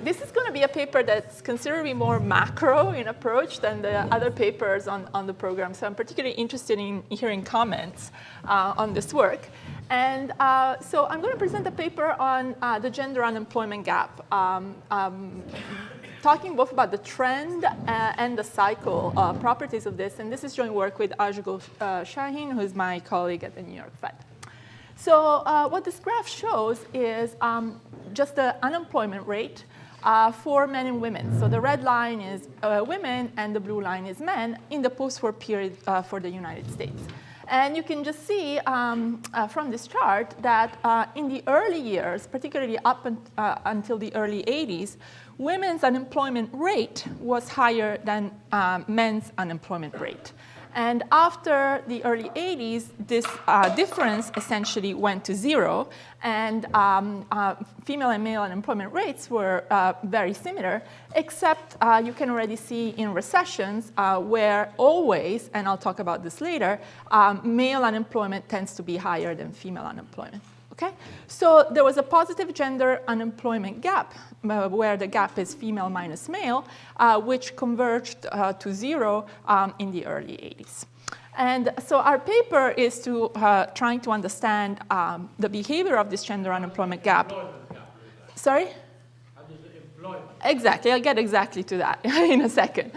this is going to be a paper that's considerably more macro in approach than the other papers on the program. So I'm particularly interested in hearing comments on this work. And so I'm going to present a paper on the gender unemployment gap, talking both about the trend and the cycle properties of this. And this is joint work with Ajgul Shaheen, who is my colleague at the New York Fed. So what this graph shows is just the unemployment rate for men and women. So the red line is women, and the blue line is men in the post-war period for the United States. And you can just see from this chart that in the early years, particularly up until the early 80s, women's unemployment rate was higher than men's unemployment rate. And after the early 80s, this difference essentially went to zero, and female and male unemployment rates were very similar, except you can already see in recessions where always, and I'll talk about this later, male unemployment tends to be higher than female unemployment. Okay? So there was a positive gender unemployment gap, where the gap is female minus male, which converged to zero in the early 80s. And so our paper is to trying to understand the behavior of this gender unemployment gap. Sorry? Exactly, I'll get exactly to that in a second.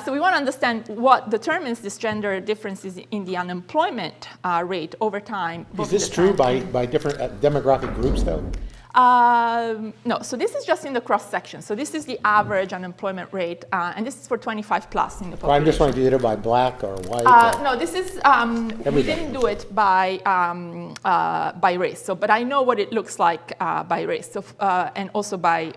So we want to understand what determines this gender differences in the unemployment rate over time. Is this true by different demographic groups, though? No, so this is just in the cross-section. So this is the average unemployment rate, and this is for 25 plus in the population. Well, I'm just wondering, did it by black or white? No, this is, we didn't do it by race. So, but I know what it looks like by race, so, and also by,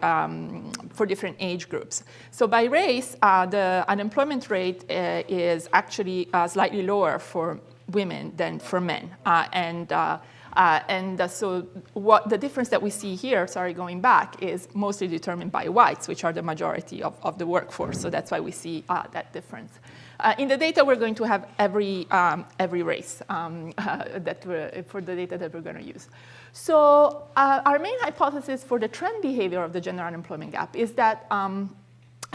for different age groups. So by race, the unemployment rate is actually slightly lower for women than for men. So what the difference that we see here, sorry, going back, is mostly determined by whites, which are the majority of the workforce. So that's why we see that difference. In the data, we're going to have every race for the data that we're going to use. So our main hypothesis for the trend behavior of the gender unemployment gap is that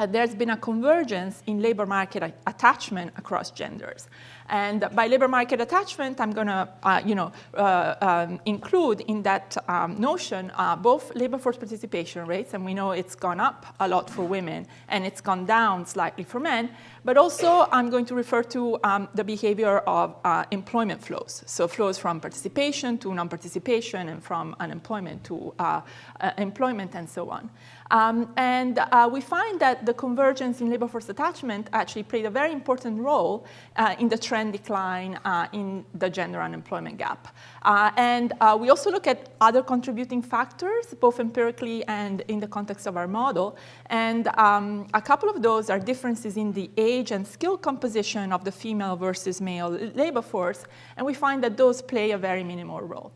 there's been a convergence in labor market attachment across genders. And by labor market attachment, I'm going to include in that notion both labor force participation rates, and we know it's gone up a lot for women, and it's gone down slightly for men. But also, I'm going to refer to the behavior of employment flows. So flows from participation to non-participation, and from unemployment to employment, and so on. We find that the convergence in labor force attachment actually played a very important role in the trend decline in the gender unemployment gap. We also look at other contributing factors, both empirically and in the context of our model. And a couple of those are differences in the age and skill composition of the female versus male labor force. And we find that those play a very minimal role.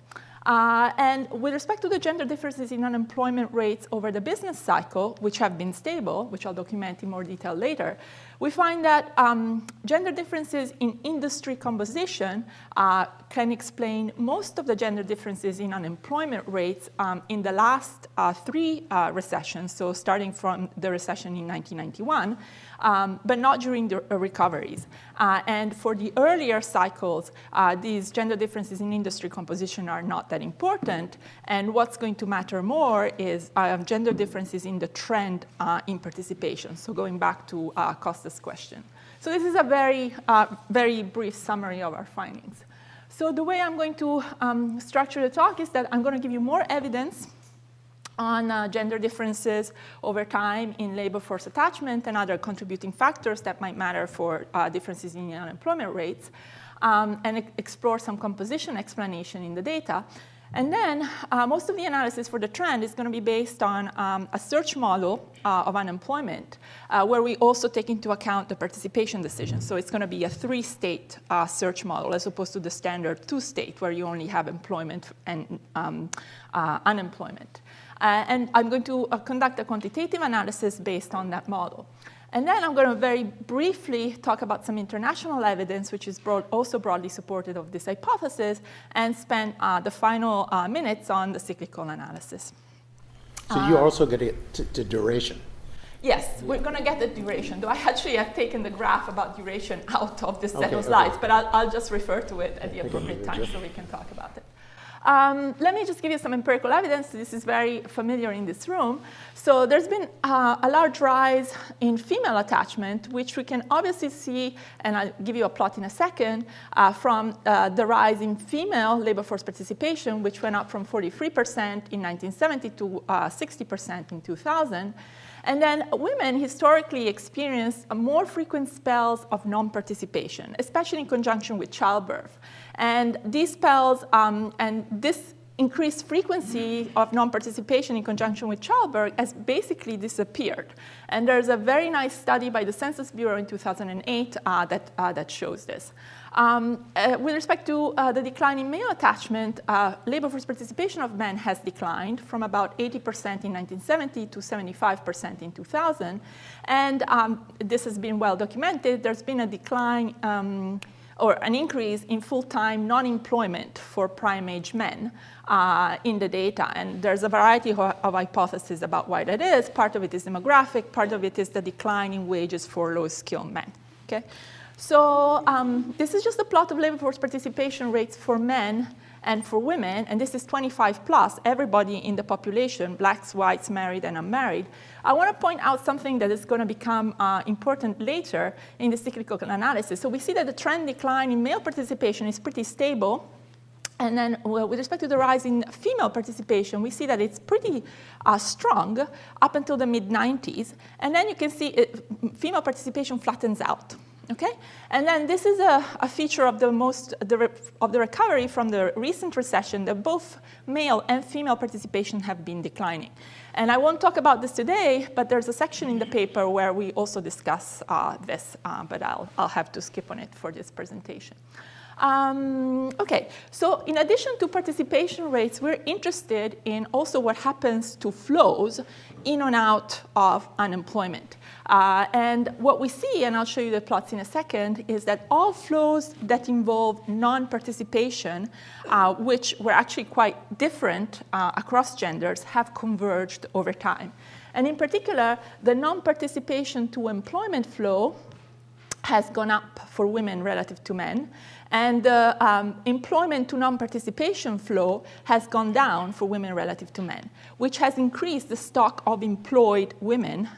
And with respect to the gender differences in unemployment rates over the business cycle, which have been stable, which I'll document in more detail later, we find that gender differences in industry composition can explain most of the gender differences in unemployment rates in the last three recessions, so starting from the recession in 1991, but not during the recoveries. And for the earlier cycles, these gender differences in industry composition are not that important. And what's going to matter more is gender differences in the trend in participation. So going back to Costa's question. So this is a very brief summary of our findings. So the way I'm going to structure the talk is that I'm going to give you more evidence on gender differences over time in labor force attachment and other contributing factors that might matter for differences in unemployment rates, and explore some composition explanation in the data. And then most of the analysis for the trend is going to be based on a search model of unemployment, where we also take into account the participation decision. So it's going to be a three-state search model as opposed to the standard two-state, where you only have employment and unemployment. And I'm going to conduct a quantitative analysis based on that model. And then I'm going to very briefly talk about some international evidence, which is also broadly supported of this hypothesis, and spend the final minutes on the cyclical analysis. So you also get it to duration. Yes, we're going to get the duration, though I actually have taken the graph about duration out of this set of slides, but I'll just refer to it at the appropriate time so we can talk about it. Let me just give you some empirical evidence. This is very familiar in this room. So there's been a large rise in female attachment, which we can obviously see, and I'll give you a plot in a second, from the rise in female labor force participation, which went up from 43% in 1970 to 60% in 2000. And then women historically experience more frequent spells of non-participation, especially in conjunction with childbirth. And these spells and this increased frequency of non-participation in conjunction with childbirth has basically disappeared. And there's a very nice study by the Census Bureau in 2008 that shows this. With respect to the decline in male attachment, labor force participation of men has declined from about 80% in 1970 to 75% in 2000. And this has been well documented. There's been a decline or an increase in full-time non-employment for prime-age men in the data. And there's a variety of hypotheses about why that is. Part of it is demographic. Part of it is the decline in wages for low-skilled men. Okay? So this is just a plot of labor force participation rates for men and for women, and this is 25 plus, everybody in the population, blacks, whites, married, and unmarried. I want to point out something that is going to become important later in the cyclical analysis. So we see that the trend decline in male participation is pretty stable. And then with respect to the rise in female participation, we see that it's pretty strong up until the mid-90s. And then you can see female participation flattens out. Okay? And then this is a feature of the recovery from the recent recession, that both male and female participation have been declining. And I won't talk about this today, but there's a section in the paper where we also discuss this, but I'll have to skip on it for this presentation. Okay, so in addition to participation rates, we're interested in also what happens to flows in and out of unemployment. And what we see, and I'll show you the plots in a second, is that all flows that involve non-participation, which were actually quite different across genders, have converged over time. And in particular, the non-participation to employment flow has gone up for women relative to men. And the employment to non-participation flow has gone down for women relative to men, which has increased the stock of employed women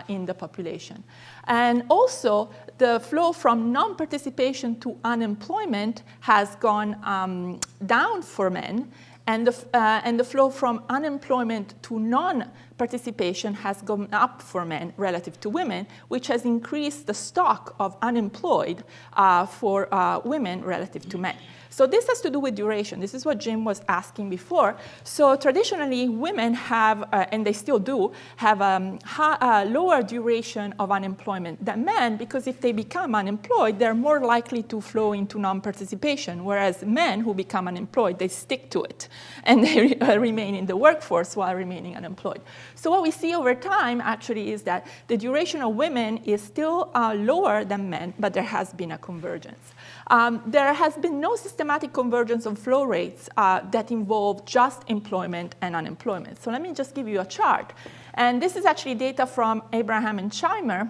in the population. And also, the flow from non-participation to unemployment has gone down for men, and the flow from unemployment to non-participation has gone up for men relative to women, which has increased the stock of unemployed for women relative to men. So this has to do with duration. This is what Jim was asking before. So traditionally, women have, and they still do, have a lower duration of unemployment than men, because if they become unemployed, they're more likely to flow into non-participation, whereas men who become unemployed, they stick to it, and they remain in the workforce while remaining unemployed. So what we see over time, actually, is that the duration of women is still lower than men, but there has been a convergence. There has been no systematic convergence of flow rates that involve just employment and unemployment. So let me just give you a chart. And this is actually data from Abraham and Scheimer,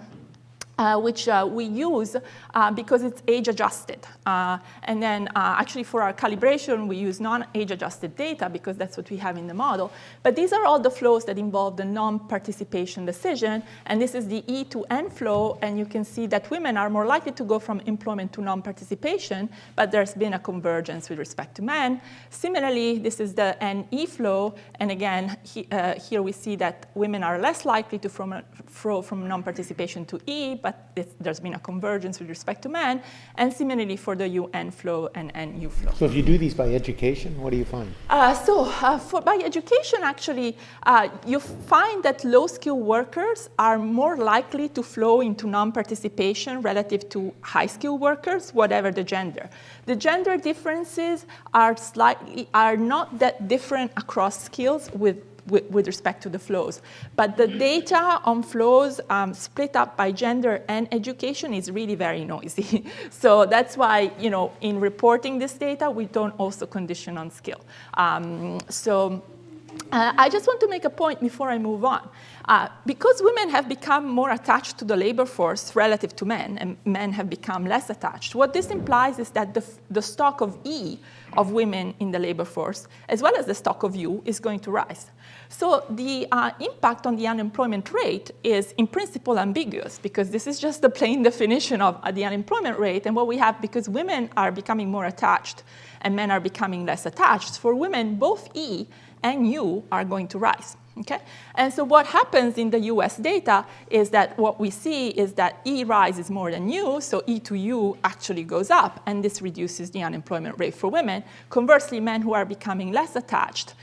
which we use because it's age-adjusted. And then actually for our calibration, we use non-age-adjusted data because that's what we have in the model. But these are all the flows that involve the non-participation decision. And this is the E to N flow. And you can see that women are more likely to go from employment to non-participation, but there's been a convergence with respect to men. Similarly, this is the NE flow. And again, here we see that women are less likely to flow from non-participation to E, but there's been a convergence with respect to men, and similarly for the UN flow and NU flow. So if you do these by education, what do you find? By education, actually, you find that low-skilled workers are more likely to flow into non-participation relative to high-skilled workers, whatever the gender. The gender differences are not that different across skills with respect to the flows. But the data on flows split up by gender and education is really very noisy. So that's why, in reporting this data, we don't also condition on skill. I just want to make a point before I move on. Because women have become more attached to the labor force relative to men, and men have become less attached, what this implies is that the stock of E of women in the labor force, as well as the stock of U, is going to rise. So the impact on the unemployment rate is, in principle, ambiguous, because this is just the plain definition of the unemployment rate. And what we have, because women are becoming more attached and men are becoming less attached, for women, both E and U are going to rise. Okay? And so what happens in the US data is that what we see is that E rises more than U, so E to U actually goes up, and this reduces the unemployment rate for women. Conversely, men who are becoming less attached,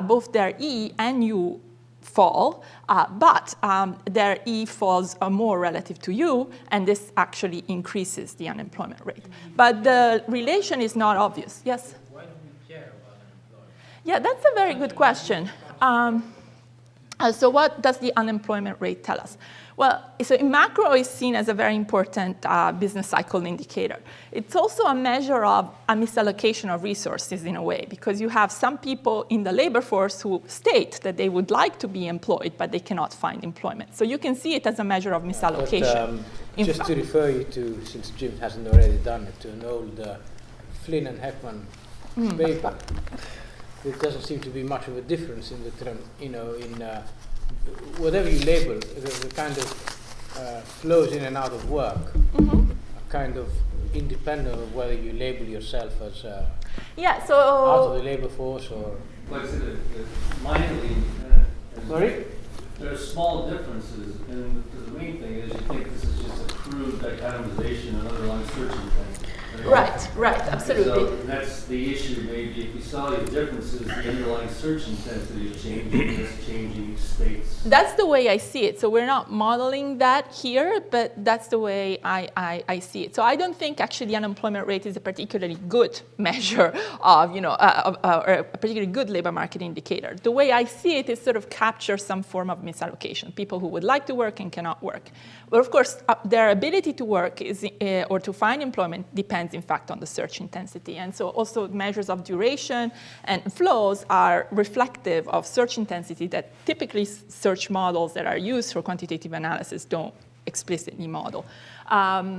both their E and U fall, but their E falls more relative to U, and this actually increases the unemployment rate. But the relation is not obvious. Yes? Why do we care about unemployment? Yeah, that's a very good question. So what does the unemployment rate tell us? Well, so in macro is seen as a very important business cycle indicator. It's also a measure of a misallocation of resources in a way, because you have some people in the labor force who state that they would like to be employed, but they cannot find employment. So you can see it as a measure of misallocation. Just to refer you to, since Jim hasn't already done it, to an old Flynn and Heckman paper. There doesn't seem to be much of a difference in the term, in whatever you label, the kind of flows in and out of work, are kind of independent of whether you label yourself as yeah, so out of the labor force or. Like I said, minorly independent. Sorry? There are small differences, and the main thing is you think this is just a crude dichotomization and underlying searching thing. right, absolutely. So that's the issue. Maybe if we saw these differences, the underlying search intensity is changing, it's changing states. That's the way I see it. So we're not modeling that here, but that's the way I see it. So I don't think actually the unemployment rate is a particularly good measure of, or a particularly good labor market indicator. The way I see it is sort of capture some form of misallocation, people who would like to work and cannot work. But of course, their ability to work is, or to find employment depends, in fact, on the search intensity. And so also measures of duration and flows are reflective of search intensity that typically search models that are used for quantitative analysis don't explicitly model.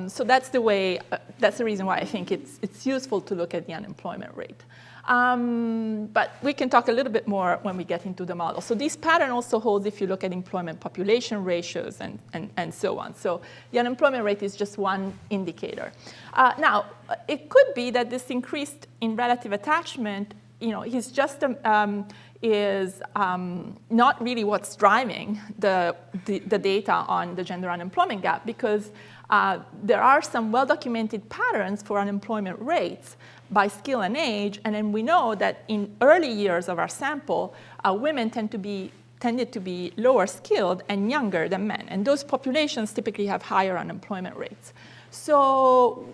So that's the way. That's the reason why I think it's useful to look at the unemployment rate. But we can talk a little bit more when we get into the model. So this pattern also holds if you look at employment population ratios and so on. So the unemployment rate is just one indicator. Now, it could be that this increased in relative attachment, is just is not really what's driving the data on the gender unemployment gap, because there are some well-documented patterns for unemployment rates by skill and age, and then we know that in early years of our sample, women tended to be lower skilled and younger than men, and those populations typically have higher unemployment rates. So,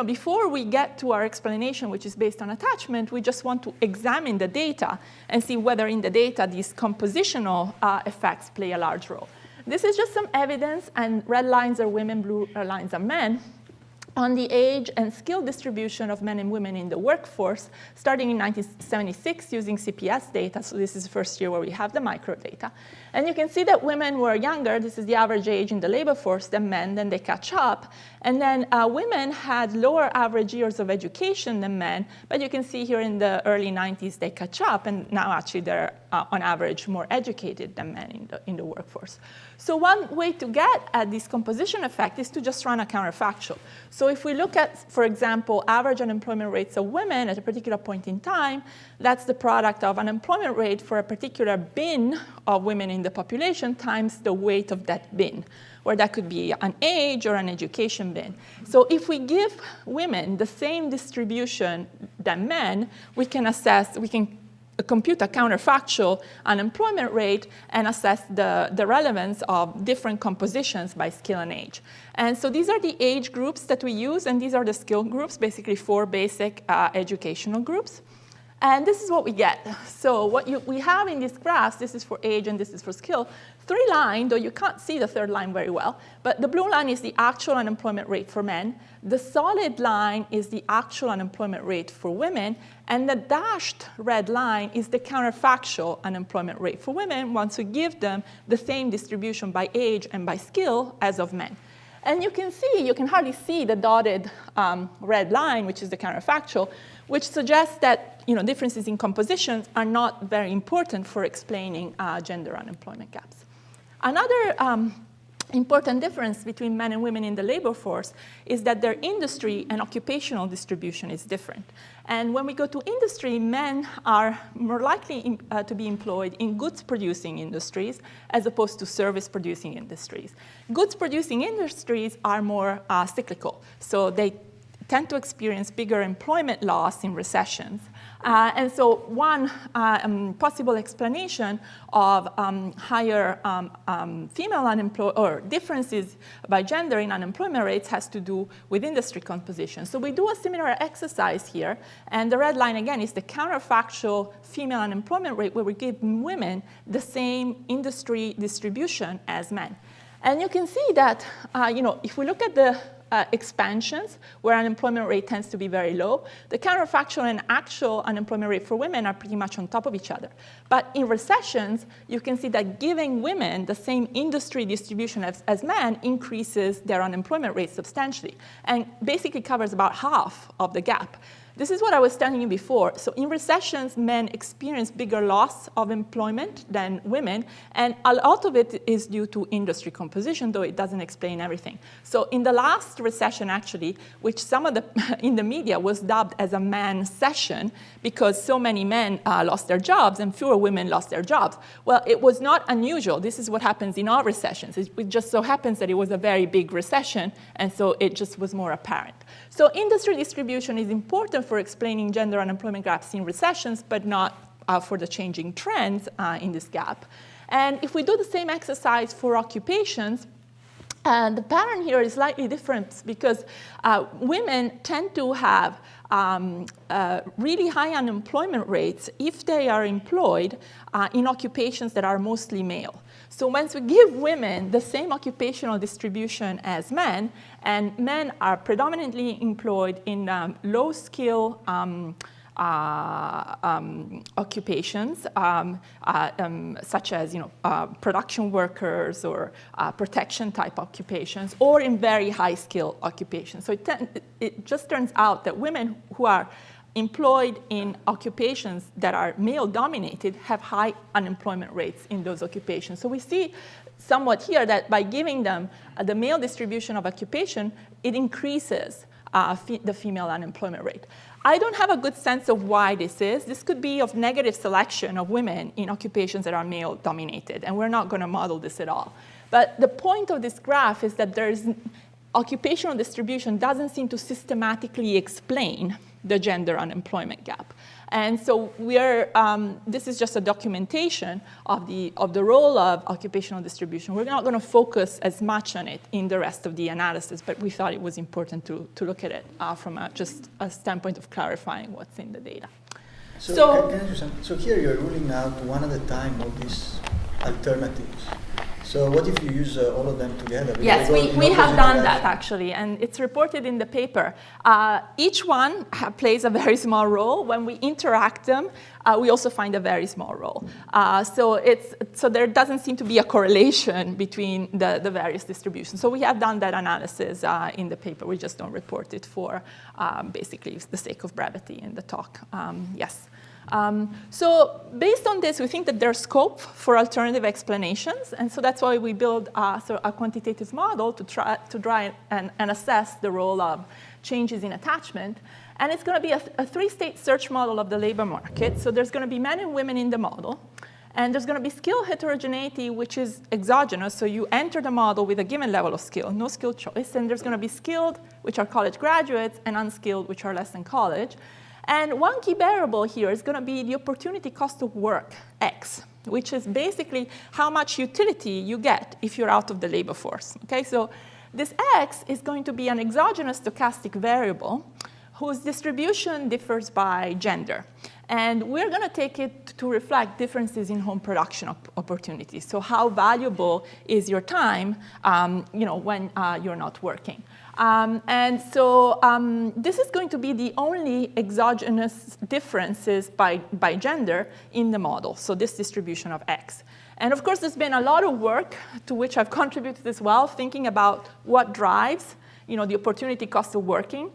before we get to our explanation, which is based on attachment, we just want to examine the data and see whether in the data these compositional effects play a large role. This is just some evidence, and red lines are women, blue lines are men, on the age and skill distribution of men and women in the workforce, starting in 1976 using CPS data. So this is the first year where we have the micro data. And you can see that women were younger, this is the average age in the labor force, than men, then they catch up. And then women had lower average years of education than men, but you can see here in the early 90s they catch up, and now actually they're on average more educated than men in the workforce. So one way to get at this composition effect is to just run a counterfactual. So if we look at, for example, average unemployment rates of women at a particular point in time, that's the product of unemployment rate for a particular bin of women in the population times the weight of that bin, where that could be an age or an education bin. So if we give women the same distribution than men, we can compute a counterfactual unemployment rate and assess the relevance of different compositions by skill and age. And so these are the age groups that we use, and these are the skill groups, basically 4 basic educational groups. And this is what we get. So what we have in these graphs, this is for age and this is for skill, 3 lines, though you can't see the third line very well, but the blue line is the actual unemployment rate for men. The solid line is the actual unemployment rate for women, and the dashed red line is the counterfactual unemployment rate for women once we give them the same distribution by age and by skill as of men. And you can hardly see the dotted red line, which is the counterfactual, which suggests that differences in compositions are not very important for explaining gender unemployment gaps. Another important difference between men and women in the labor force is that their industry and occupational distribution is different. And when we go to industry, men are more likely to be employed in goods-producing industries as opposed to service-producing industries. Goods-producing industries are more cyclical, so they tend to experience bigger employment loss in recessions. And so one possible explanation of higher female unemployed or differences by gender in unemployment rates has to do with industry composition. So we do a similar exercise here, and the red line again is the counterfactual female unemployment rate where we give women the same industry distribution as men. And you can see that if we look at the expansions, where unemployment rate tends to be very low, the counterfactual and actual unemployment rate for women are pretty much on top of each other. But in recessions, you can see that giving women the same industry distribution as men increases their unemployment rate substantially and basically covers about half of the gap. This is what I was telling you before. So in recessions, men experience bigger loss of employment than women, and a lot of it is due to industry composition, though it doesn't explain everything. So in the last recession, actually, which some of the in the media was dubbed as a mancession because so many men lost their jobs and fewer women lost their jobs. Well, it was not unusual. This is what happens in all recessions. It just so happens that it was a very big recession, and so it just was more apparent. So industry distribution is important for explaining gender unemployment gaps in recessions, but not for the changing trends in this gap. And if we do the same exercise for occupations, the pattern here is slightly different because women tend to have really high unemployment rates if they are employed in occupations that are mostly male. So once we give women the same occupational distribution as men, and men are predominantly employed in low-skill occupations, such as production workers or protection-type occupations, or in very high-skill occupations. So it just turns out that women who are employed in occupations that are male-dominated have high unemployment rates in those occupations. So we see somewhat here that by giving them the male distribution of occupation, it increases the female unemployment rate. I don't have a good sense of why this is. This could be of negative selection of women in occupations that are male-dominated, and we're not going to model this at all. But the point of this graph is that occupational distribution doesn't seem to systematically explain the gender unemployment gap. And so this is just a documentation of the role of occupational distribution. We're not going to focus as much on it in the rest of the analysis, but we thought it was important to look at it from just a standpoint of clarifying what's in the data. So here you're ruling out one at a time all these alternatives. So what if you use all of them together? Yes, we have done that actually, and it's reported in the paper. Each one plays a very small role. When we interact them, we also find a very small role. So there doesn't seem to be a correlation between the various distributions. So we have done that analysis in the paper. We just don't report it for basically the sake of brevity in the talk. Yes. So based on this, we think that there's scope for alternative explanations, and so that's why we build a quantitative model to try and assess the role of changes in attachment. And it's going to be a three-state search model of the labor market. So there's going to be men and women in the model, and there's going to be skill heterogeneity, which is exogenous. So you enter the model with a given level of skill, no skill choice, and there's going to be skilled, which are college graduates, and unskilled, which are less than college. And one key variable here is going to be the opportunity cost of work, X, which is basically how much utility you get if you're out of the labor force. Okay, so this X is going to be an exogenous stochastic variable whose distribution differs by gender. And we're going to take it to reflect differences in home production opportunities. So how valuable is your time when you're not working? And so this is going to be the only exogenous differences by gender in the model, so this distribution of X. And of course, there's been a lot of work to which I've contributed as well, thinking about what drives the opportunity cost of working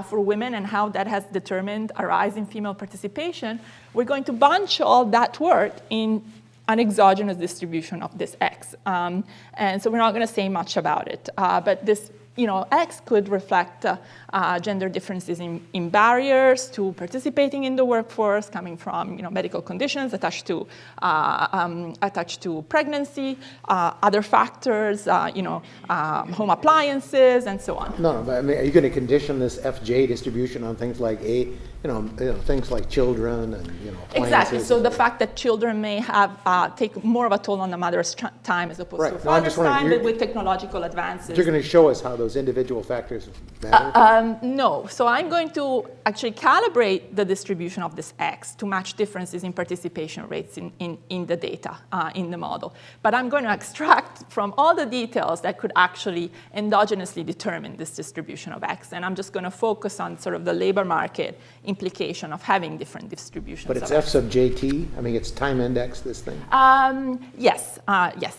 for women and how that has determined a rise in female participation. We're going to bunch all that work in an exogenous distribution of this X. And so we're not going to say much about it. But this X could reflect gender differences in barriers to participating in the workforce, coming from medical conditions attached to pregnancy, other factors, home appliances, and so on. No, but I mean, are you going to condition this FJ distribution on things like things like children and appliances? Exactly. So the fact that children may have take more of a toll on the mother's time as opposed to father's time, but with technological advances. You're going to show us how those individual factors matter? No. So I'm going to actually calibrate the distribution of this X to match differences in participation rates in the data, in the model. But I'm going to extract from all the details that could actually endogenously determine this distribution of X. And I'm just going to focus on sort of the labor market implication of having different distributions. But it's F sub JT? I mean, it's time index, this thing? Yes,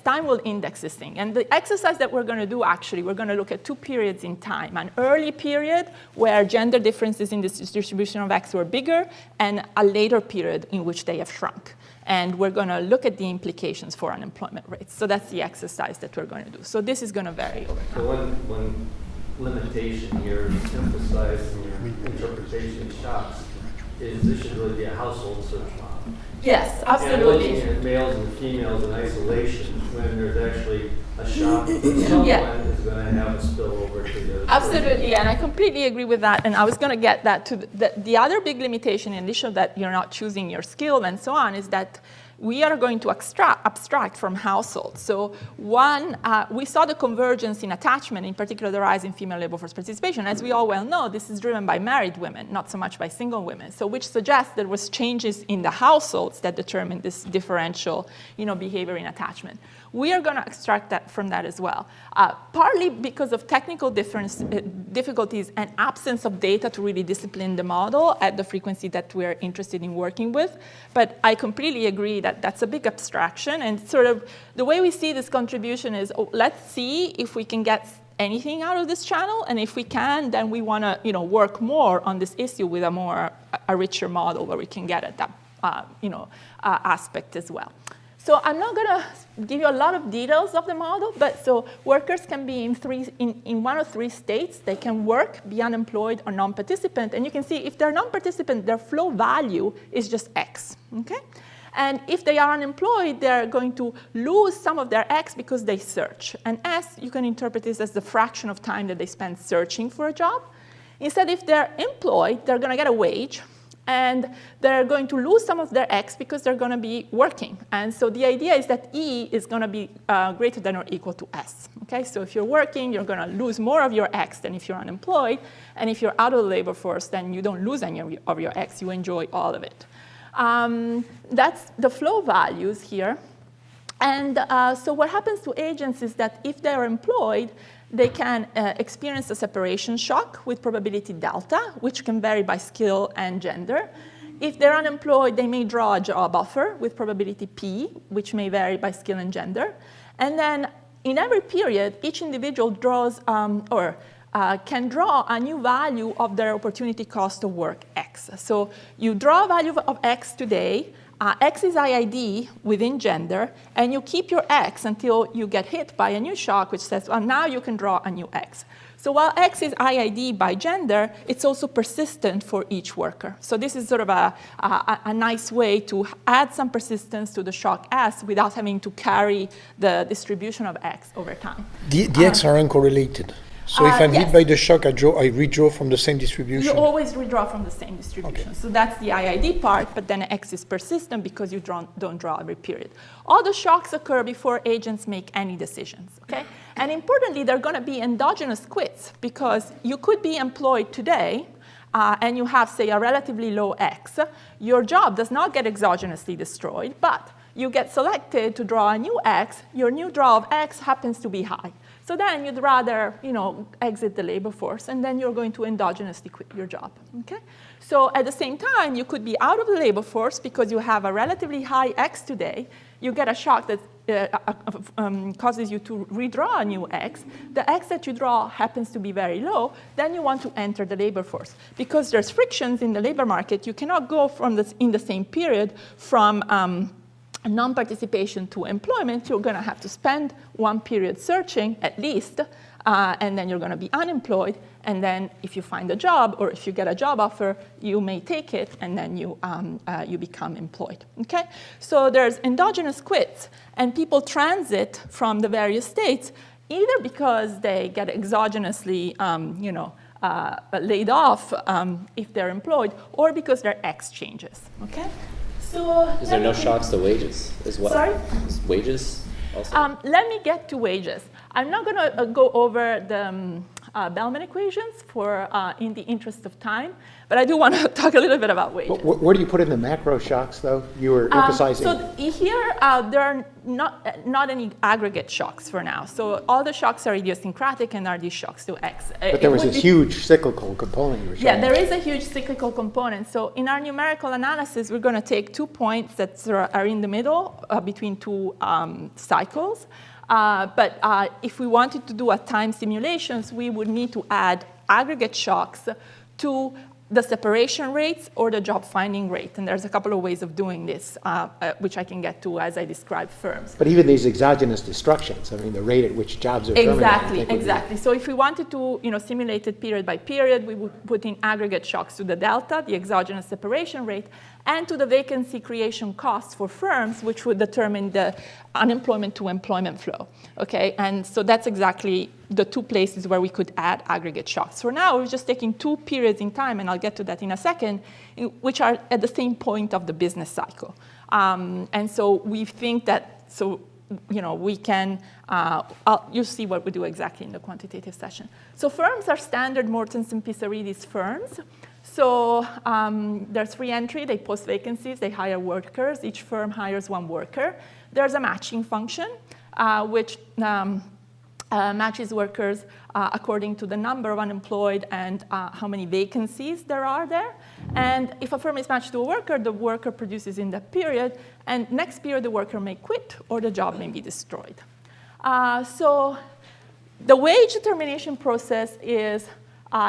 time will index this thing. And the exercise that we're going to do, actually, we're going to look at two periods in time. An early period where gender differences in this distribution of X were bigger, and a later period in which they have shrunk. And we're going to look at the implications for unemployment rates. So that's the exercise that we're going to do. So this is going to vary over time. So one limitation here is emphasized in your interpretation of shocks is this should really be a household search model. Yes, absolutely. And looking at males and females in isolation when there's actually a shock, someone is going to have a spillover to the other. Absolutely, and I completely agree with that. And I was going to get that to the other big limitation, in addition that you're not choosing your skill and so on, is that we are going to abstract from households. So we saw the convergence in attachment, in particular the rise in female labor force participation. As we all well know, this is driven by married women, not so much by single women. So which suggests there was changes in the households that determined this differential behavior in attachment. We are going to extract that from that as well, partly because of technical difficulties and absence of data to really discipline the model at the frequency that we're interested in working with. But I completely agree that that's a big abstraction. And sort of the way we see this contribution is, let's see if we can get anything out of this channel. And if we can, then we want to work more on this issue with a richer model where we can get at that aspect as well. So I'm not going to give you a lot of details of the model, but so workers can be in one of three states. They can work, be unemployed, or non-participant. And you can see if they're non-participant, their flow value is just X. Okay? And if they are unemployed, they're going to lose some of their X because they search. And S, you can interpret this as the fraction of time that they spend searching for a job. Instead, if they're employed, they're going to get a wage. And they're going to lose some of their X because they're going to be working. And so the idea is that E is going to be greater than or equal to S. Okay? So if you're working, you're going to lose more of your X than if you're unemployed. And if you're out of the labor force, then you don't lose any of your X. You enjoy all of it. That's the flow values here. And so what happens to agents is that if they're employed, they can experience a separation shock with probability delta, which can vary by skill and gender. If they're unemployed, they may draw a job buffer with probability P, which may vary by skill and gender. And then in every period, each individual draws can draw a new value of their opportunity cost of work, X. So you draw a value of X today. X is IID within gender, and you keep your X until you get hit by a new shock, which says, well, now you can draw a new X. So while X is IID by gender, it's also persistent for each worker. So this is sort of a nice way to add some persistence to the shock S without having to carry the distribution of X over time. The X are uncorrelated. So if I'm hit by the shock, I redraw from the same distribution? You always redraw from the same distribution. Okay. So that's the IID part, but then X is persistent because you don't draw every period. All the shocks occur before agents make any decisions, okay? And importantly, they're going to be endogenous quits because you could be employed today, and you have, say, a relatively low X, your job does not get exogenously destroyed, but you get selected to draw a new X. Your new draw of X happens to be high. So then you'd rather, exit the labor force, and then you're going to endogenously quit your job. Okay? So at the same time, you could be out of the labor force because you have a relatively high X today. You get a shock that causes you to redraw a new X. The X that you draw happens to be very low. Then you want to enter the labor force. Because there's frictions in the labor market, you cannot go in the same period from non-participation to employment. You're going to have to spend one period searching, at least, and then you're going to be unemployed. And then if you find a job, or if you get a job offer, you may take it, and then you become employed. Okay? So there's endogenous quits, and people transit from the various states, either because they get exogenously laid off if they're employed, or because their X changes. Okay? So is there no shocks to wages as well? Sorry? Wages also? Let me get to wages. I'm not going to go over the Bellman equations in the interest of time, but I do want to talk a little bit about wages. Where do you put in the macro shocks, though? You were emphasizing. So here, there are not any aggregate shocks for now. So all the shocks are idiosyncratic and are these shocks to X. But there was this huge cyclical component you were showing. Yeah, there is a huge cyclical component. So in our numerical analysis, we're going to take 2 points that are in the middle between two cycles. But if we wanted to do a time simulations, we would need to add aggregate shocks to the separation rates or the job finding rate. And there's a couple of ways of doing this, which I can get to as I describe firms. But even these exogenous destructions, the rate at which jobs are terminated. Exactly. So if we wanted to simulate it period by period, we would put in aggregate shocks to the delta, the exogenous separation rate, and to the vacancy creation costs for firms, which would determine the unemployment to employment flow. Okay, and so that's exactly the 2 places where we could add aggregate shocks. For now, we're just taking 2 periods in time, and I'll get to that in a second, which are at the same point of the business cycle. And so we think that, we can, you'll see what we do exactly in the quantitative session. So firms are standard Mortons and Pissarides firms. So there's free entry, they post vacancies, they hire workers, each firm hires 1 worker. There's a matching function, which matches workers according to the number of unemployed and how many vacancies there are there. And if a firm is matched to a worker, the worker produces in that period, and next period the worker may quit or the job may be destroyed. So the wage determination process is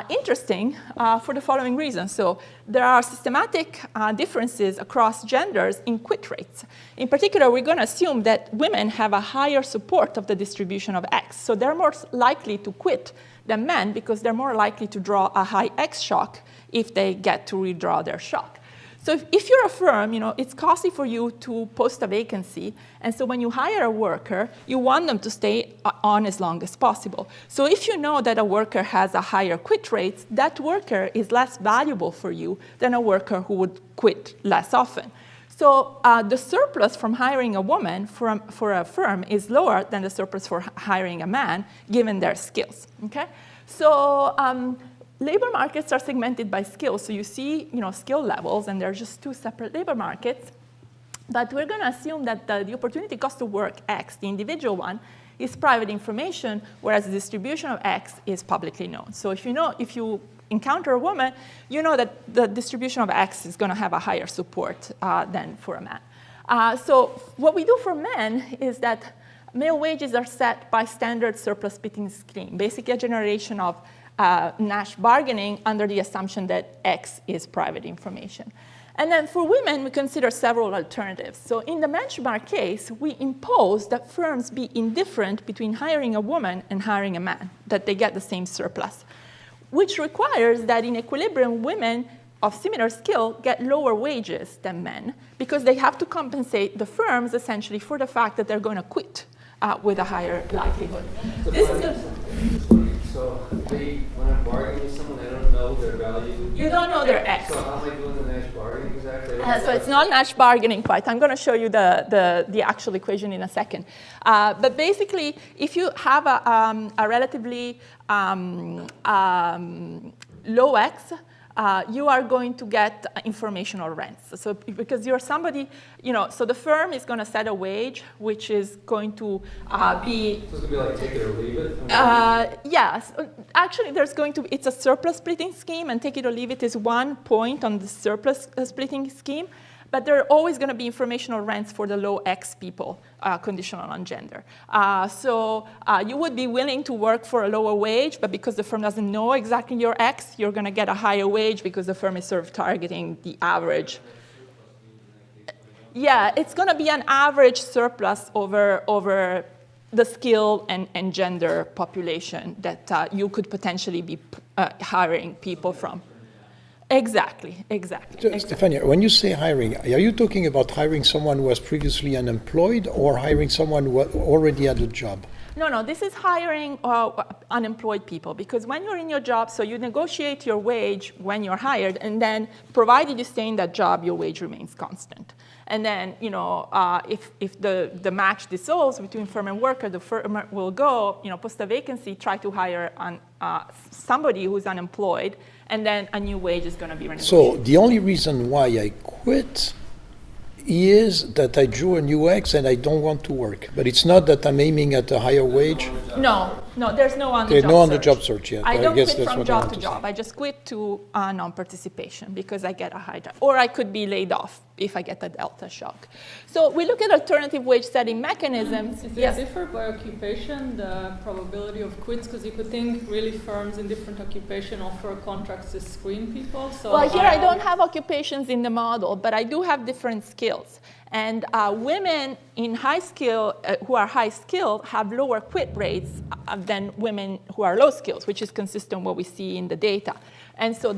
interesting for the following reason. So there are systematic differences across genders in quit rates. In particular, we're going to assume that women have a higher support of the distribution of X. So they're more likely to quit than men because they're more likely to draw a high X shock if they get to redraw their shock. So if you're a firm, it's costly for you to post a vacancy. And so when you hire a worker, you want them to stay on as long as possible. So if you know that a worker has a higher quit rate, that worker is less valuable for you than a worker who would quit less often. So the surplus from hiring a woman for a firm is lower than the surplus for hiring a man, given their skills. Okay? So labor markets are segmented by skills. So you see, skill levels, and they're just 2 separate labor markets. But we're going to assume that the opportunity cost of work, X, the individual one, is private information, whereas the distribution of X is publicly known. So if you encounter a woman, you know that the distribution of X is going to have a higher support than for a man. So what we do for men is that male wages are set by standard surplus splitting scheme, basically a generation of Nash bargaining under the assumption that X is private information. And then for women, we consider several alternatives. So in the benchmark case, we impose that firms be indifferent between hiring a woman and hiring a man, that they get the same surplus, which requires that in equilibrium, women of similar skill get lower wages than men because they have to compensate the firms essentially for the fact that they're going to quit with a higher likelihood. So when I'm bargaining with someone, I don't know their value. You don't know their X. So how am I doing the Nash bargaining exactly? So it's not Nash bargaining quite. I'm going to show you the actual equation in a second. But basically, if you have a relatively low X, you are going to get informational rents. So because you're somebody, so the firm is going to set a wage, which is going to be... So it's going to be like take it or leave it? Yes. Actually, it's a surplus splitting scheme, and take it or leave it is one point on the surplus splitting scheme. But there are always going to be informational rents for the low X people, conditional on gender. So you would be willing to work for a lower wage, but because the firm doesn't know exactly your X, you're going to get a higher wage because the firm is sort of targeting the average. Yeah, it's going to be an average surplus over the skill and gender population that you could potentially be hiring people from. Exactly. Stefania, when you say hiring, are you talking about hiring someone who was previously unemployed or hiring someone who already had a job? No, this is hiring unemployed people, because when you're in your job, so you negotiate your wage when you're hired, and then provided you stay in that job, your wage remains constant. And then, if the match dissolves between firm and worker, the firm will go, post a vacancy, try to hire somebody who's unemployed, and then a new wage is going to be renegotiated. So the only reason why I quit is that I drew a new X and I don't want to work. But it's not that I'm aiming at a higher wage. No, there's no on-the-job search. There's no on-the-job search yet. I don't guess quit that's from what I job want to to job. say. I just quit to non-participation because I get a high job. Or I could be laid off if I get a delta shock. So we look at alternative wage setting mechanisms. Is it differ by occupation, the probability of quits? Because you could think really firms in different occupation offer contracts to screen people. So well, here I don't have occupations in the model, but I do have different skills. And women in high skill, who are high skilled, have lower quit rates than women who are low skilled, which is consistent with what we see in the data. And so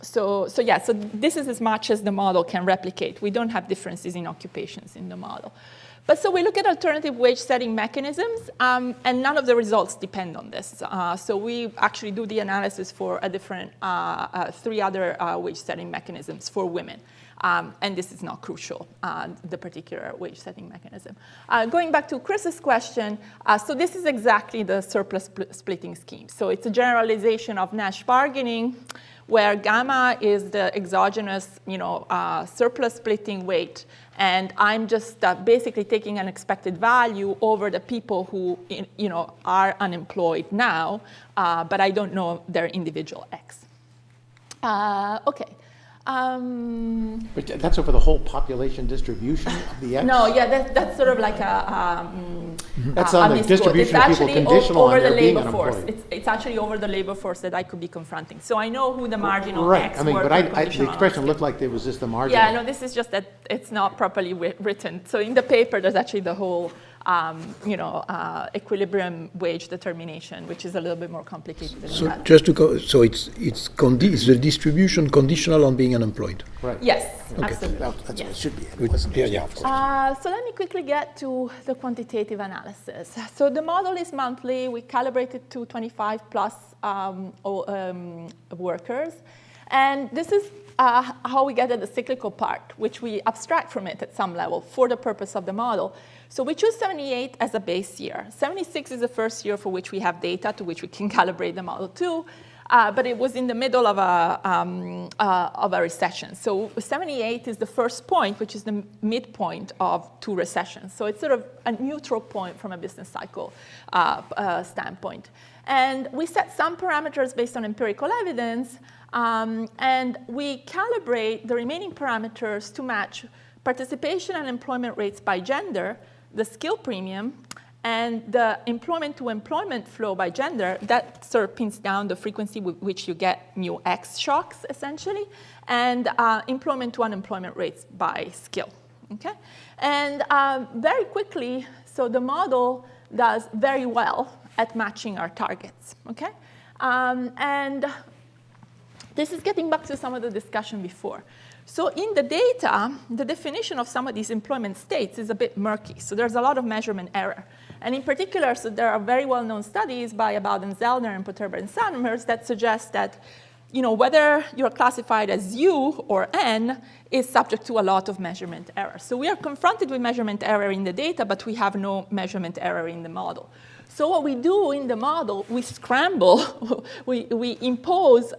so this is as much as the model can replicate. We don't have differences in occupations in the model. But so we look at alternative wage setting mechanisms, and none of the results depend on this. So we actually do the analysis for a different 3 other wage setting mechanisms for women. And this is not crucial, the particular wage setting mechanism. Going back to Chris's question, so this is exactly the surplus splitting scheme. So it's a generalization of Nash bargaining, where gamma is the exogenous, surplus splitting weight, and I'm just basically taking an expected value over the people who, are unemployed now, but I don't know their individual X. Okay. But that's over the whole population distribution of the X? No, that's sort of like a that's on the distribution of people conditional on their being unemployed. It's actually over the labor force that I could be confronting. So I know who the marginal right. X I mean, were. But the expression looked like it was just the marginal. Yeah, no, this is just that it's not properly written. So in the paper, there's actually the whole equilibrium wage determination, which is a little bit more complicated than that. Just to go, so it's the distribution conditional on being unemployed. Right. Yes, Okay. absolutely. That's what it should be. Yeah, of course. So let me quickly get to the quantitative analysis. So the model is monthly. We calibrate it to 25 plus workers. And this is how we get at the cyclical part, which we abstract from it at some level for the purpose of the model. So we choose 78 as a base year. 76 is the first year for which we have data to which we can calibrate the model to. But it was in the middle of a recession. So 78 is the first point, which is the midpoint of 2 recessions. So it's sort of a neutral point from a business cycle standpoint. And we set some parameters based on empirical evidence, and we calibrate the remaining parameters to match participation and employment rates by gender, the skill premium, and the employment to employment flow by gender. That sort of pins down the frequency with which you get new X shocks, essentially, and employment to unemployment rates by skill. Okay? And very quickly, so the model does very well at matching our targets. Okay? And this is getting back to some of the discussion before. So in the data, the definition of some of these employment states is a bit murky. So there's a lot of measurement error. And in particular, so there are very well-known studies by Abad Zellner and Poterba and Summers that suggest that whether you're classified as U or N is subject to a lot of measurement error. So we are confronted with measurement error in the data, but we have no measurement error in the model. So what we do in the model, we scramble, we impose,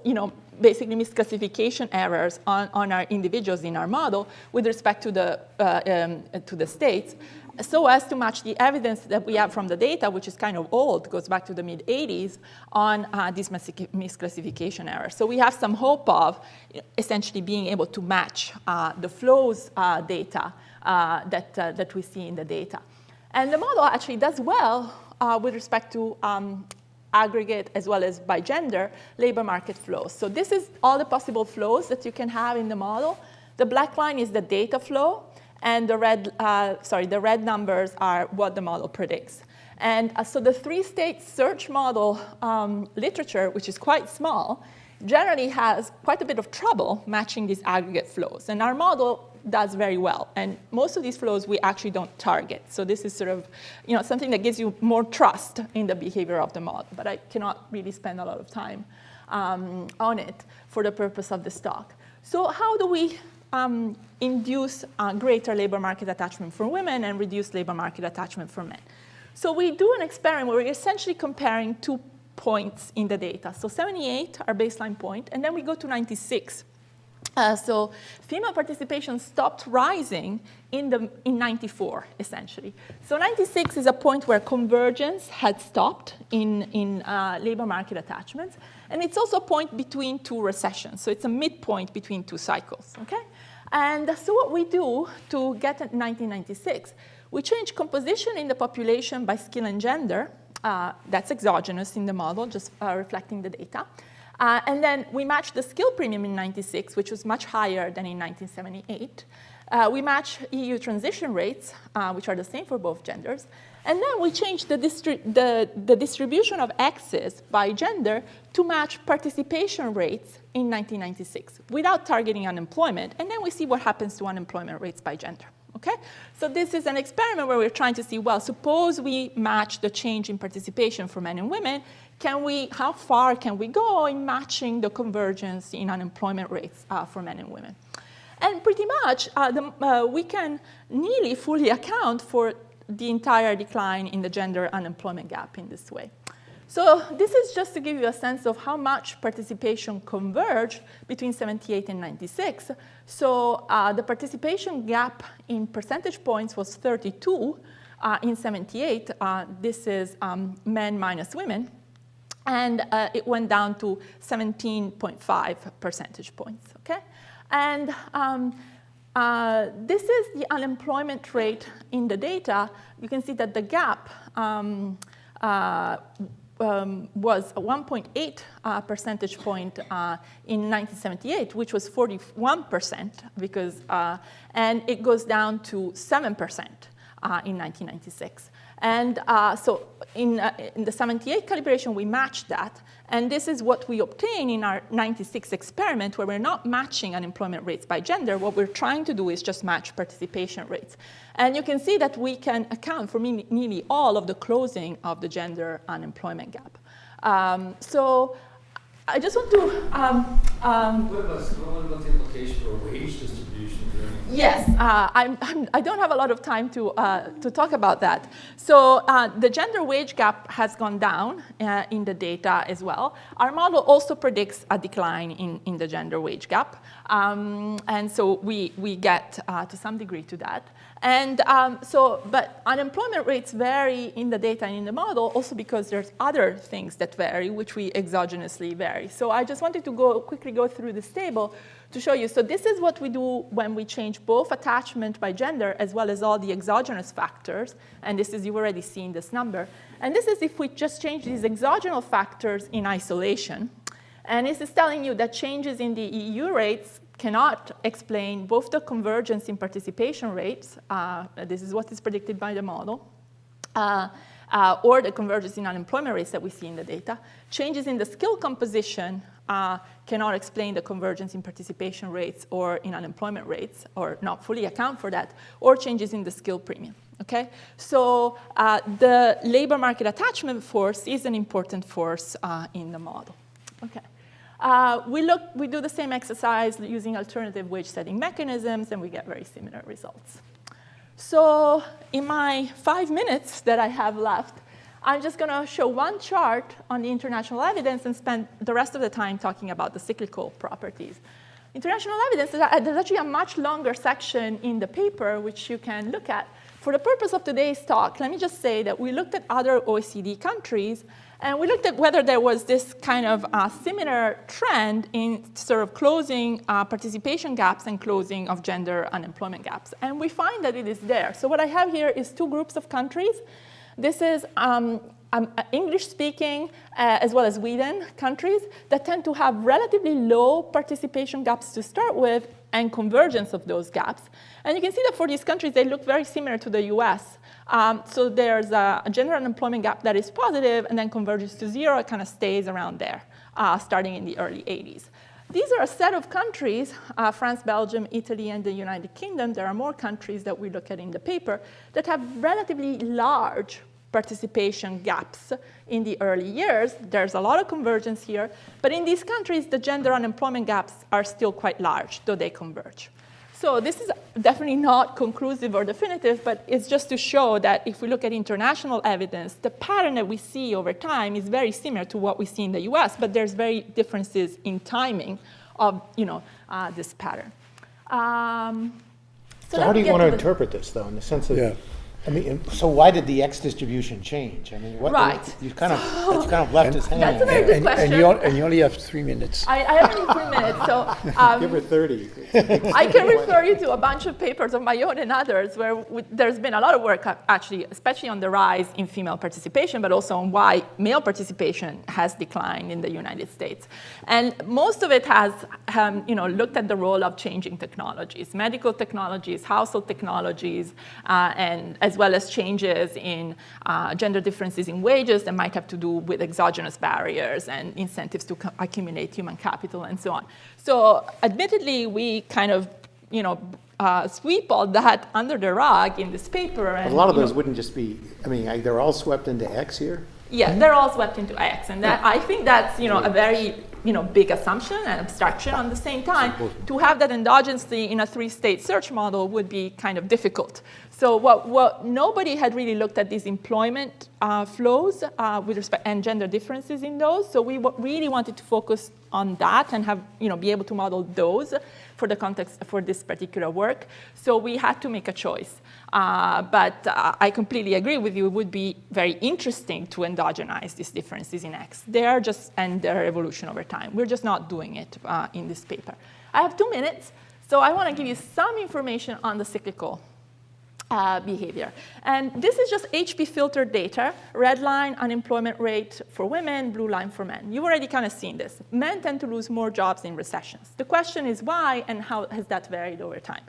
basically misclassification errors on our individuals in our model with respect to the states, so as to match the evidence that we have from the data, which is kind of old, goes back to the mid-'80s, on these misclassification errors. So we have some hope of essentially being able to match the flows data that we see in the data. And the model actually does well with respect to aggregate as well as by gender labor market flows. So this is all the possible flows that you can have in the model. The black line is the data flow, and the red numbers are what the model predicts. And so the three-state search model literature, which is quite small, generally has quite a bit of trouble matching these aggregate flows. And our model does very well. And most of these flows we actually don't target. So this is sort of something that gives you more trust in the behavior of the model. But I cannot really spend a lot of time on it for the purpose of this talk. So how do we induce greater labor market attachment for women and reduce labor market attachment for men? So we do an experiment where we're essentially comparing 2 points in the data. So 78, our baseline point, and then we go to 96. So female participation stopped rising in 94, essentially. So 96 is a point where convergence had stopped in labor market attachments. And it's also a point between two recessions. So it's a midpoint between two cycles, okay? And so what we do to get at 1996, we change composition in the population by skill and gender. That's exogenous in the model, just reflecting the data. And then we match the skill premium in 96, which was much higher than in 1978. We match EU transition rates, which are the same for both genders. And then we change the distribution of X's by gender to match participation rates in 1996 without targeting unemployment. And then we see what happens to unemployment rates by gender. Okay? So this is an experiment where we're trying to see, well, suppose we match the change in participation for men and women. How far can we go in matching the convergence in unemployment rates for men and women? And pretty much, we can nearly fully account for the entire decline in the gender unemployment gap in this way. So this is just to give you a sense of how much participation converged between 78 and 96. So the participation gap in percentage points was 32 in 78. This is men minus women. And it went down to 17.5 percentage points, okay? And this is the unemployment rate in the data. You can see that the gap was 1.8 percentage point in 1978, which was 41%, because, and it goes down to 7% in 1996. And so in the 78 calibration, we matched that. And this is what we obtain in our 96 experiment, where we're not matching unemployment rates by gender. What we're trying to do is just match participation rates. And you can see that we can account for nearly all of the closing of the gender unemployment gap. So I just want to... what about the implication for wage distribution? Yes, I don't have a lot of time to talk about that. So the gender wage gap has gone down in the data as well. Our model also predicts a decline in the gender wage gap. And so we get to some degree to that. And but unemployment rates vary in the data and in the model also because there's other things that vary, which we exogenously vary. So I just wanted to quickly go through this table to show you. So this is what we do when we change both attachment by gender as well as all the exogenous factors. And this is, you've already seen this number. And this is if we just change these exogenous factors in isolation. And this is telling you that changes in the EU rates cannot explain both the convergence in participation rates, this is what is predicted by the model, or the convergence in unemployment rates that we see in the data. Changes in the skill composition cannot explain the convergence in participation rates or in unemployment rates, or not fully account for that, or changes in the skill premium. Okay? So the labor market attachment force is an important force in the model. Okay. We do the same exercise using alternative wage setting mechanisms, and we get very similar results. So in my 5 minutes that I have left, I'm just going to show one chart on the international evidence and spend the rest of the time talking about the cyclical properties. International evidence, there's actually a much longer section in the paper which you can look at. For the purpose of today's talk, let me just say that we looked at other OECD countries, and we looked at whether there was this kind of similar trend in sort of closing participation gaps and closing of gender unemployment gaps. And we find that it is there. So what I have here is two groups of countries. This is English-speaking as well as Sweden countries that tend to have relatively low participation gaps to start with and convergence of those gaps. And you can see that for these countries, they look very similar to the US. So there's a gender unemployment gap that is positive and then converges to zero. It kind of stays around there, starting in the early 80s. These are a set of countries, France, Belgium, Italy, and the United Kingdom. There are more countries that we look at in the paper that have relatively large participation gaps in the early years. There's a lot of convergence here. But in these countries, the gender unemployment gaps are still quite large, though they converge. So this is definitely not conclusive or definitive, but it's just to show that if we look at international evidence, the pattern that we see over time is very similar to what we see in the US, but there's very differences in timing of this pattern. So how do you want to interpret this, though, in the sense of, I mean, so why did the X distribution change? I mean, what, right. You kind of left us hanging. That's a very good question. And you only have 3 minutes. I have only 3 minutes, so Give her 30. I can refer you to a bunch of papers of my own and others where there's been a lot of work, actually, especially on the rise in female participation, but also on why male participation has declined in the United States. And most of it has looked at the role of changing technologies, medical technologies, household technologies, and as well as changes in gender differences in wages that might have to do with exogenous barriers and incentives to accumulate human capital and so on. So admittedly, we kind of, sweep all that under the rug in this paper. And, a lot of those wouldn't just be, I mean, they're all swept into X here? Yeah, they're all swept into X. And that, I think that's, a very, big assumption and abstraction on the same time. To have that endogenously in a 3-state search model would be kind of difficult. So what nobody had really looked at these employment flows with respect and gender differences in those. So we really wanted to focus on that and have, be able to model those for the context for this particular work. So we had to make a choice. But I completely agree with you. It would be very interesting to endogenize these differences in X. They are just, and their evolution over time. We're just not doing it in this paper. I have 2 minutes, so I want to give you some information on the cyclical behavior. And this is just HP filtered data. Red line, unemployment rate for women, blue line for men. You've already kind of seen this. Men tend to lose more jobs in recessions. The question is why and how has that varied over time?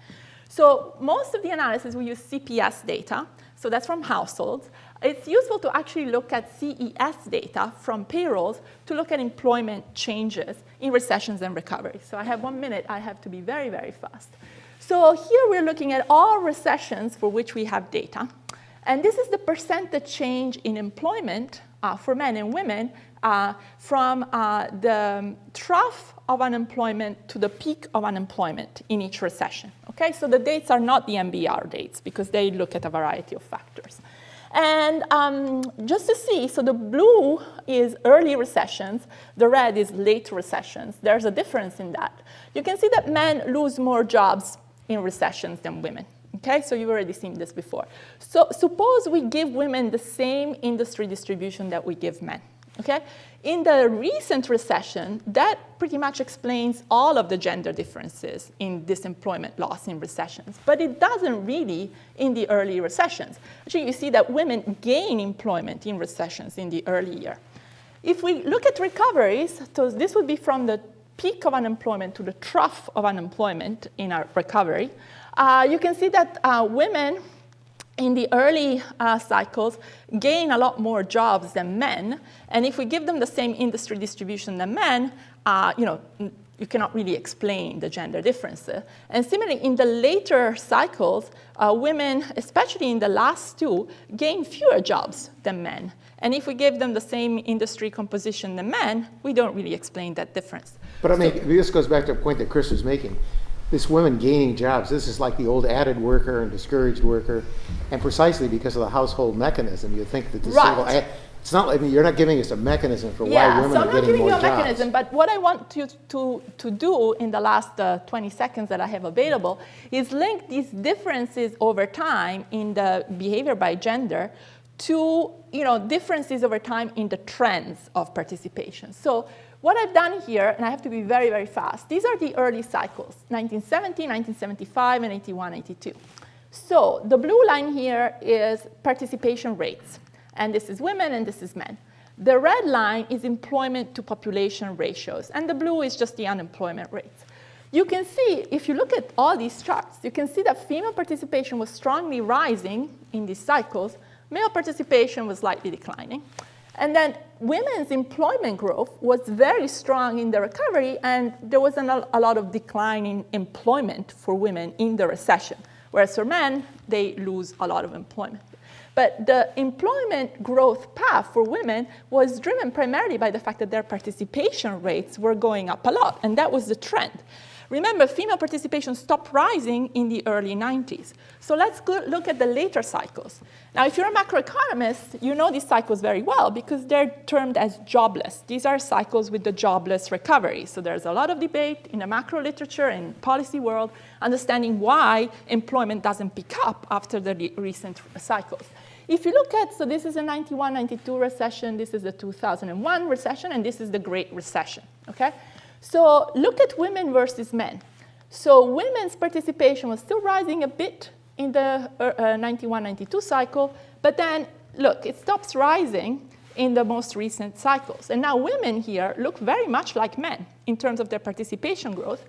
So most of the analysis, we use CPS data. So that's from households. It's useful to actually look at CES data from payrolls to look at employment changes in recessions and recovery. So I have 1 minute. I have to be very, very fast. So here we're looking at all recessions for which we have data. And this is the percentage change in employment for men and women from the trough of unemployment to the peak of unemployment in each recession. Okay, so the dates are not the MBR dates because they look at a variety of factors. And just to see, so the blue is early recessions, the red is late recessions. There's a difference in that. You can see that men lose more jobs in recessions than women. Okay, so you've already seen this before. So suppose we give women the same industry distribution that we give men. Okay, in the recent recession, that pretty much explains all of the gender differences in this employment loss in recessions, but it doesn't really in the early recessions. Actually, you see that women gain employment in recessions in the early year. If we look at recoveries, so this would be from the peak of unemployment to the trough of unemployment in our recovery, you can see that women in the early cycles gain a lot more jobs than men. And if we give them the same industry distribution than men, you cannot really explain the gender differences. And similarly, in the later cycles, women, especially in the last two, gain fewer jobs than men. And if we give them the same industry composition than men, we don't really explain that difference. But I mean, this goes back to a point that Chris was making. this women gaining jobs, this is like the old added worker and discouraged worker, and precisely because of the household mechanism, you think that the Right. it's not like you're not giving us a mechanism for why Yeah, women so are I'm not getting giving more you a jobs. mechanism, but what I want you to do in the last 20 seconds that I have available is link these differences over time in the behavior by gender to differences over time in the trends of participation. So what I've done here, and I have to be very, very fast, these are the early cycles, 1970, 1975, and 81, 82. So the blue line here is participation rates. And this is women, and this is men. The red line is employment to population ratios, and the blue is just the unemployment rates. You can see, if you look at all these charts, you can see that female participation was strongly rising in these cycles. Male participation was slightly declining. And then women's employment growth was very strong in the recovery, and there was a lot of decline in employment for women in the recession, whereas for men, they lose a lot of employment. But the employment growth path for women was driven primarily by the fact that their participation rates were going up a lot, and that was the trend. Remember, female participation stopped rising in the early 90s. So let's look at the later cycles. Now, if you're a macroeconomist, you know these cycles very well because they're termed as jobless. These are cycles with the jobless recovery. So there's a lot of debate in the macro literature and policy world understanding why employment doesn't pick up after the recent cycles. If you look at, so this is a 91, 92 recession, this is the 2001 recession, and this is the Great Recession, okay? So look at women versus men. So women's participation was still rising a bit in the 91, 92 cycle, but then, look, it stops rising in the most recent cycles. And now women here look very much like men in terms of their participation growth.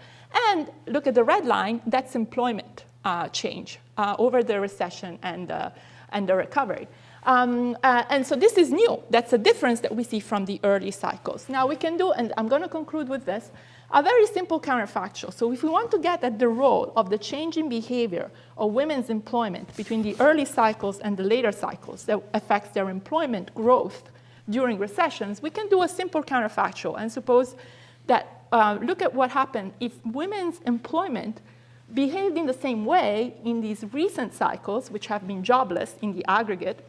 And look at the red line, that's employment change over the recession and the recovery. And so this is new. That's a difference that we see from the early cycles. Now we can do, and I'm going to conclude with this, a very simple counterfactual. So if we want to get at the role of the changing behavior of women's employment between the early cycles and the later cycles that affects their employment growth during recessions, we can do a simple counterfactual and suppose that look at what happened if women's employment behaved in the same way in these recent cycles, which have been jobless in the aggregate,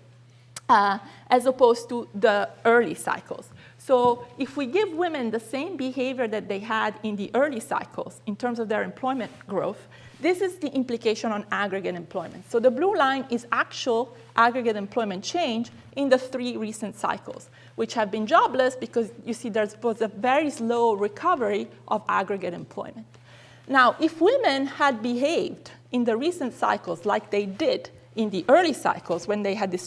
as opposed to the early cycles. So if we give women the same behavior that they had in the early cycles in terms of their employment growth, this is the implication on aggregate employment. So the blue line is actual aggregate employment change in the 3 recent cycles, which have been jobless because you see there was a very slow recovery of aggregate employment. Now, if women had behaved in the recent cycles like they did in the early cycles when they had this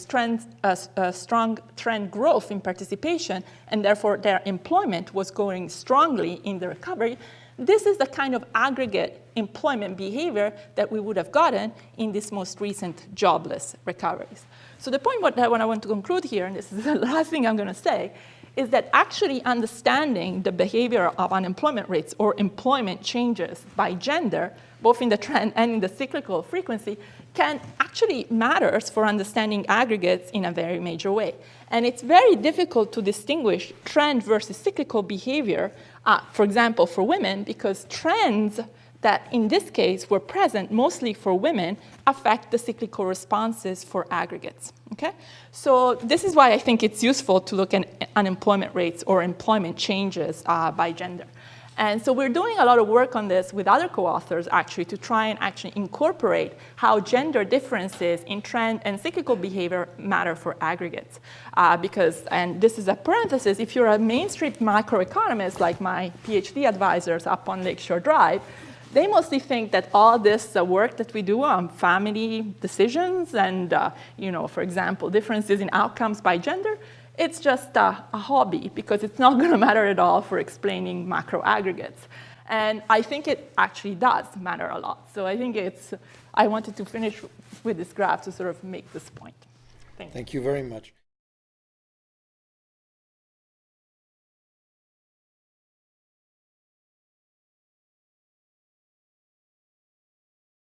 strong trend growth in participation and therefore their employment was going strongly in the recovery, this is the kind of aggregate employment behavior that we would have gotten in this most recent jobless recoveries. So the point that I want to conclude here, and this is the last thing I'm going to say, is that actually understanding the behavior of unemployment rates or employment changes by gender, both in the trend and in the cyclical frequency, can actually matters for understanding aggregates in a very major way. And it's very difficult to distinguish trend versus cyclical behavior, for example, for women, because trends that in this case were present mostly for women affect the cyclical responses for aggregates. Okay? So this is why I think it's useful to look at unemployment rates or employment changes by gender. And so we're doing a lot of work on this with other co-authors actually to try and actually incorporate how gender differences in trend and cyclical behavior matter for aggregates. Because, and this is a parenthesis, if you're a mainstream macroeconomist like my PhD advisors up on Lakeshore Drive, they mostly think that all this work that we do on family decisions and, for example, differences in outcomes by gender, it's just a hobby because it's not going to matter at all for explaining macro aggregates. And I think it actually does matter a lot. So I think I wanted to finish with this graph to sort of make this point. Thank you very much.